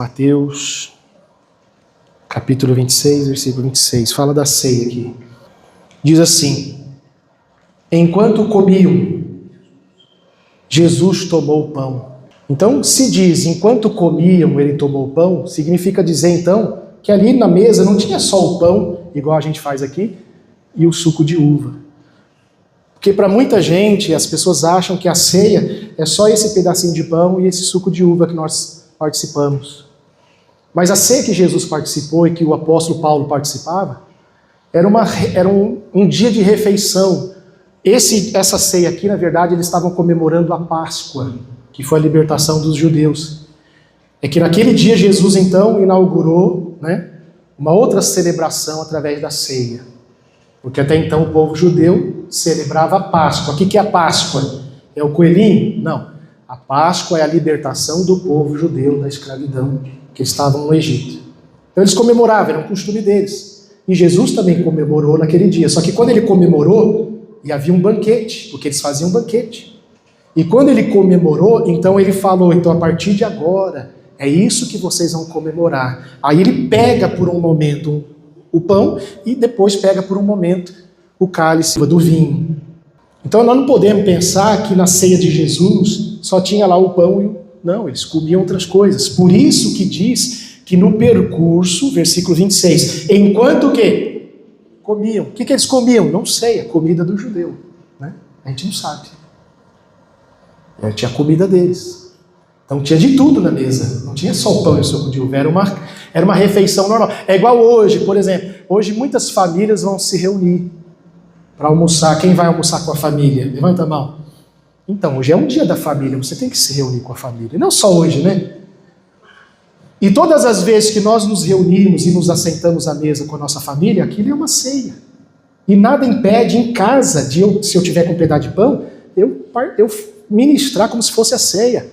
Mateus, capítulo 26, versículo 26, fala da ceia aqui. Diz assim: enquanto comiam, Jesus tomou o pão. Então, se diz, enquanto comiam, ele tomou o pão, significa dizer, então, que ali na mesa não tinha só o pão, igual a gente faz aqui, e o suco de uva. Porque para muita gente, as pessoas acham que a ceia é só esse pedacinho de pão e esse suco de uva que nós participamos. Mas a ceia que Jesus participou e que o apóstolo Paulo participava, era um dia de refeição. Essa ceia aqui, na verdade, eles estavam comemorando a Páscoa, que foi a libertação dos judeus. É que naquele dia Jesus, então, inaugurou, uma outra celebração através da ceia. Porque até então o povo judeu celebrava a Páscoa. O que é a Páscoa? É o coelhinho? Não. A Páscoa é a libertação do povo judeu da escravidão que estavam no Egito. Então eles comemoravam, era um costume deles. E Jesus também comemorou naquele dia. Só que quando ele comemorou, e havia um banquete, porque eles faziam um banquete. E quando ele comemorou, então ele falou, então a partir de agora, é isso que vocês vão comemorar. Aí ele pega por um momento o pão e depois pega por um momento o cálice do vinho. Então nós não podemos pensar que na ceia de Jesus só tinha lá o pão e o... Não, eles comiam outras coisas. Por isso que diz que no percurso, versículo 26, enquanto o quê? Comiam. O que eles comiam? Não sei, a comida do judeu. A gente não sabe. Tinha a comida deles. Então tinha de tudo na mesa. Não tinha só o pão e o suco de uva. Era uma refeição normal. É igual hoje, por exemplo. Hoje muitas famílias vão se reunir para almoçar. Quem vai almoçar com a família? Levanta a mão. Então, hoje é um dia da família, você tem que se reunir com a família. Não só hoje, E todas as vezes que nós nos reunimos e nos assentamos à mesa com a nossa família, aquilo é uma ceia. E nada impede em casa, se eu tiver com um pedaço de pão, eu ministrar como se fosse a ceia.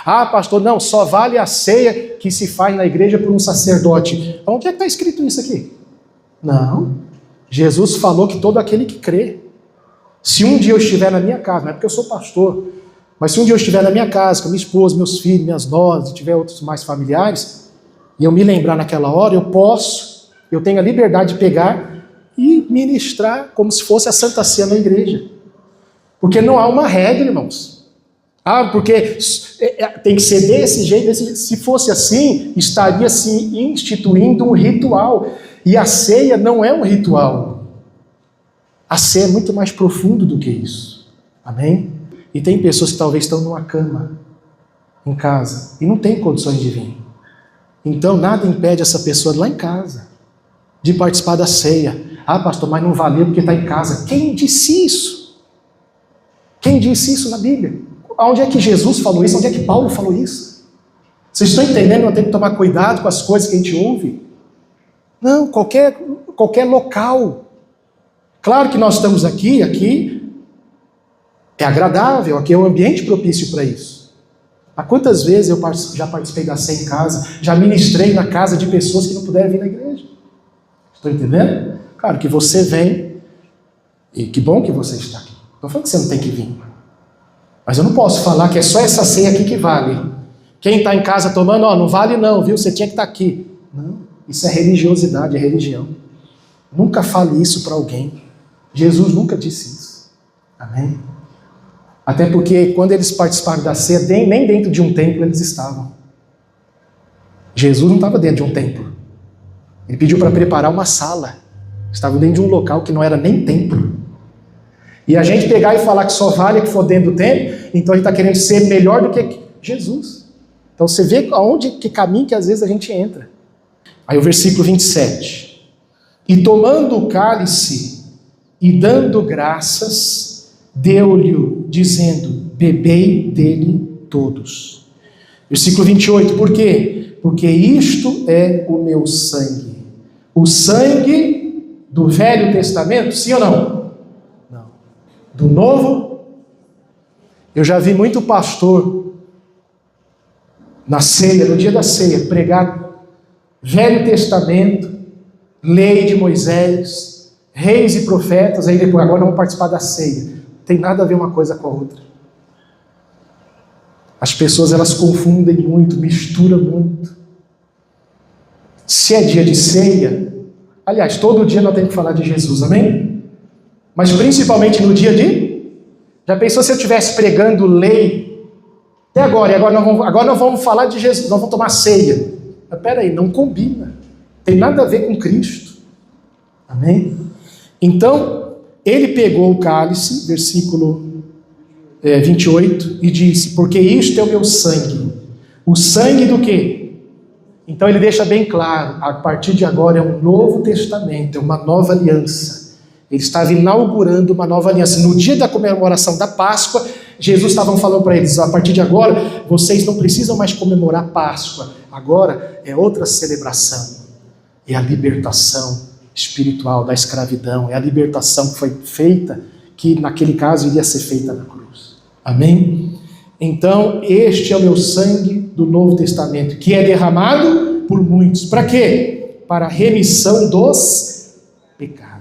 Ah, pastor, não, só vale a ceia que se faz na igreja por um sacerdote. Onde é que está escrito isso aqui? Não. Jesus falou que todo aquele que crê. Se um dia eu estiver na minha casa, não é porque eu sou pastor, mas se um dia eu estiver na minha casa, com a minha esposa, meus filhos, minhas noras, e tiver outros mais familiares, e eu me lembrar naquela hora, eu tenho a liberdade de pegar e ministrar como se fosse a Santa Ceia na igreja. Porque não há uma regra, irmãos. Porque tem que ser desse jeito, se fosse assim, estaria se instituindo um ritual. E a ceia não é um ritual. A ceia é muito mais profundo do que isso. Amém? E tem pessoas que talvez estão numa cama, em casa, e não tem condições de vir. Então nada impede essa pessoa lá em casa de participar da ceia. Ah, pastor, mas não valeu porque está em casa. Quem disse isso? Quem disse isso na Bíblia? Onde é que Jesus falou isso? Onde é que Paulo falou isso? Vocês estão entendendo? Nós temos que tomar cuidado com as coisas que a gente ouve. Não, qualquer local. Claro que nós estamos aqui é agradável, aqui é um ambiente propício para isso. Há quantas vezes eu já participei da ceia em casa, já ministrei na casa de pessoas que não puderam vir na igreja. Estou entendendo? Claro que você vem, e que bom que você está aqui. Não estou falando que você não tem que vir. Mas eu não posso falar que é só essa ceia aqui que vale. Quem está em casa tomando, não vale não, viu? Você tinha que estar aqui. Não, isso é religiosidade, é religião. Nunca fale isso para alguém. Jesus nunca disse isso. Amém? Até porque quando eles participaram da ceia, nem dentro de um templo eles estavam. Jesus não estava dentro de um templo. Ele pediu para preparar uma sala. Estavam dentro de um local que não era nem templo. E a gente pegar e falar que só vale que for dentro do templo, então a gente está querendo ser melhor do que Jesus. Então você vê que caminho que às vezes a gente entra. Aí o versículo 27. E tomando o cálice e dando graças, deu-lhe, dizendo, bebei dele todos. Versículo 28, por quê? Porque isto é o meu sangue. O sangue do Velho Testamento, sim ou não? Não. Do Novo? Eu já vi muito pastor na ceia, no dia da ceia, pregar Velho Testamento, lei de Moisés, reis e profetas, aí depois, agora vamos participar da ceia. Não tem nada a ver uma coisa com a outra. As pessoas, elas confundem muito, misturam muito. Se é dia de ceia, aliás, todo dia nós temos que falar de Jesus, amém? Mas principalmente no dia de... Já pensou se eu estivesse pregando lei até agora, e agora nós vamos falar de Jesus, nós vamos tomar ceia. Mas peraí, não combina. Tem nada a ver com Cristo. Amém? Então, ele pegou o cálice, versículo 28, e disse, porque isto é o meu sangue. O sangue do quê? Então ele deixa bem claro, a partir de agora é um novo testamento, é uma nova aliança. Ele estava inaugurando uma nova aliança. No dia da comemoração da Páscoa, Jesus estava falando para eles, a partir de agora, vocês não precisam mais comemorar Páscoa. Agora é outra celebração. É a libertação espiritual da escravidão. É a libertação que foi feita, que naquele caso iria ser feita na cruz. Amém? Então, este é o meu sangue do Novo Testamento, que é derramado por muitos. Para quê? Para a remissão dos pecados.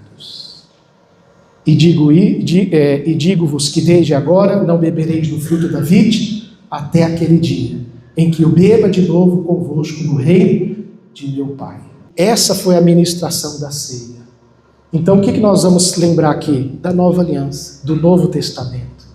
E digo-vos que desde agora não bebereis do fruto da vide, até aquele dia em que eu beba de novo convosco no reino de meu Pai. Essa foi a ministração da ceia. Então o que nós vamos lembrar aqui? Da nova aliança, do Novo Testamento.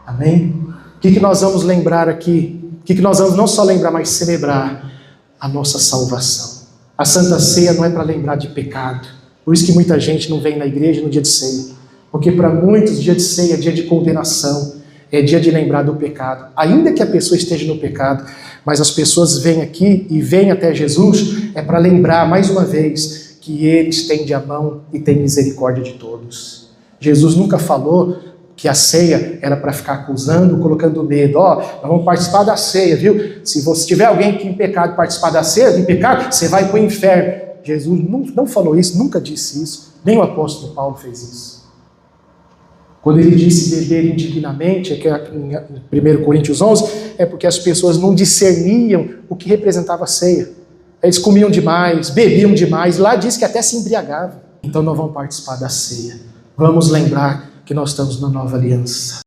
Amém? O que nós vamos lembrar aqui? O que nós vamos não só lembrar, mas celebrar? A nossa salvação. A Santa Ceia não é para lembrar de pecado. Por isso que muita gente não vem na igreja no dia de ceia. Porque para muitos, dia de ceia é dia de condenação, é dia de lembrar do pecado. Ainda que a pessoa esteja no pecado, mas as pessoas vêm aqui e vêm até Jesus, é para lembrar mais uma vez que Ele estende a mão e tem misericórdia de todos. Jesus nunca falou que a ceia era para ficar acusando, colocando medo. Nós vamos participar da ceia, viu? Se você tiver alguém que em pecado participar da ceia, em pecado, você vai para o inferno. Jesus não falou isso, nunca disse isso. Nem o apóstolo Paulo fez isso. Quando ele disse beber indignamente, é que em 1 Coríntios 11, é porque as pessoas não discerniam o que representava a ceia. Eles comiam demais, bebiam demais, lá diz que até se embriagavam. Então nós vamos participar da ceia. Vamos lembrar que nós estamos na nova aliança.